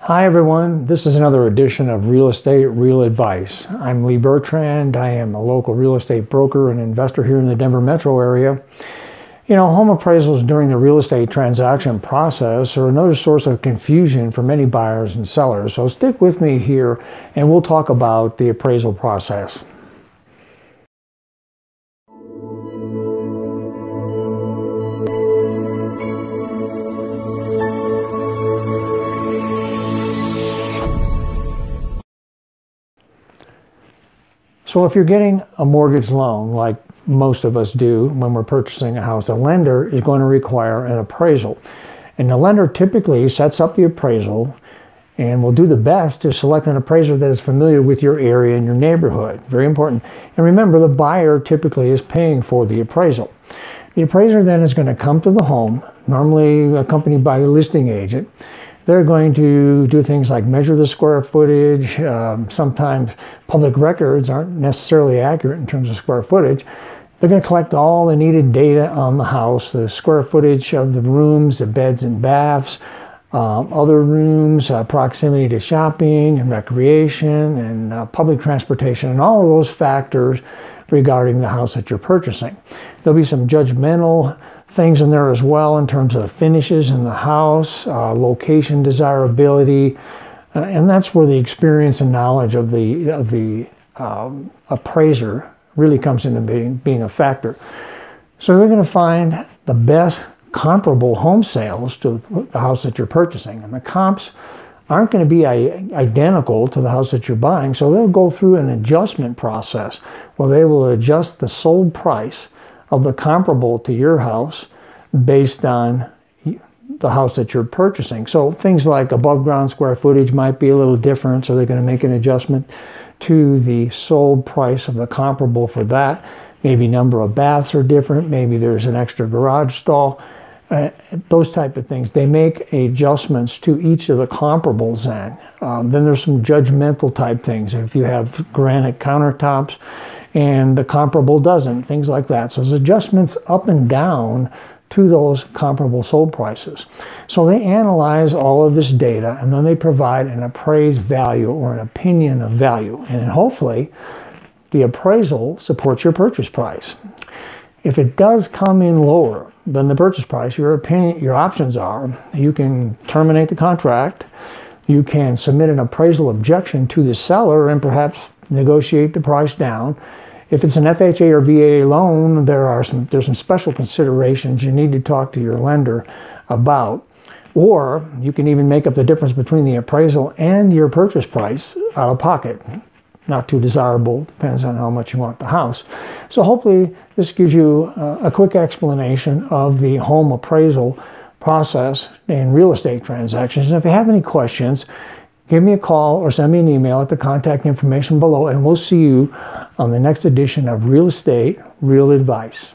Hi everyone, this is another edition of Real Estate Real Advice. I'm Lee Bertrand. I am a local real estate broker and investor here in the Denver metro area. You know, home appraisals during the real estate transaction process are another source of confusion for many buyers and sellers. So stick with me here and we'll talk about the appraisal process. So if you're getting a mortgage loan, like most of us do when we're purchasing a house, a lender is going to require an appraisal. And the lender typically sets up the appraisal and will do the best to select an appraiser that is familiar with your area and your neighborhood. Very important. And remember, the buyer typically is paying for the appraisal. The appraiser then is going to come to the home, normally accompanied by a listing agent. They're going to do things like measure the square footage. Sometimes public records aren't necessarily accurate in terms of square footage. They're going to collect all the needed data on the house, the square footage of the rooms, the beds and baths, other rooms, proximity to shopping and recreation and public transportation, and all of those factors regarding the house that you're purchasing. There'll be some judgmental things in there as well in terms of the finishes in the house, location desirability, and that's where the experience and knowledge of the appraiser really comes into being a factor. So they're going to find the best comparable home sales to the house that you're purchasing, and the comps aren't going to be identical to the house that you're buying, so they'll go through an adjustment process where they will adjust the sold price of the comparable to your house based on the house that you're purchasing. So things like above ground square footage might be a little different, so they're going to make an adjustment to the sold price of the comparable for that. Maybe number of baths are different, maybe there's an extra garage stall, those type of things. They make adjustments to each of the comparables then there's some judgmental type things. If you have granite countertops and the comparable doesn't, things like that. So there's adjustments up and down to those comparable sold prices. So they analyze all of this data and then they provide an appraised value or an opinion of value. And hopefully the appraisal supports your purchase price. If it does come in lower than the purchase price, your options are you can terminate the contract, you can submit an appraisal objection to the seller and perhaps negotiate the price down. If it's an FHA or VA loan, there's some special considerations you need to talk to your lender about. Or you can even make up the difference between the appraisal and your purchase price out of pocket. Not too desirable, depends on how much you want the house. So hopefully this gives you a quick explanation of the home appraisal process in real estate transactions. And if you have any questions, give me a call or send me an email at the contact information below, and we'll see you on the next edition of Real Estate Real Advice.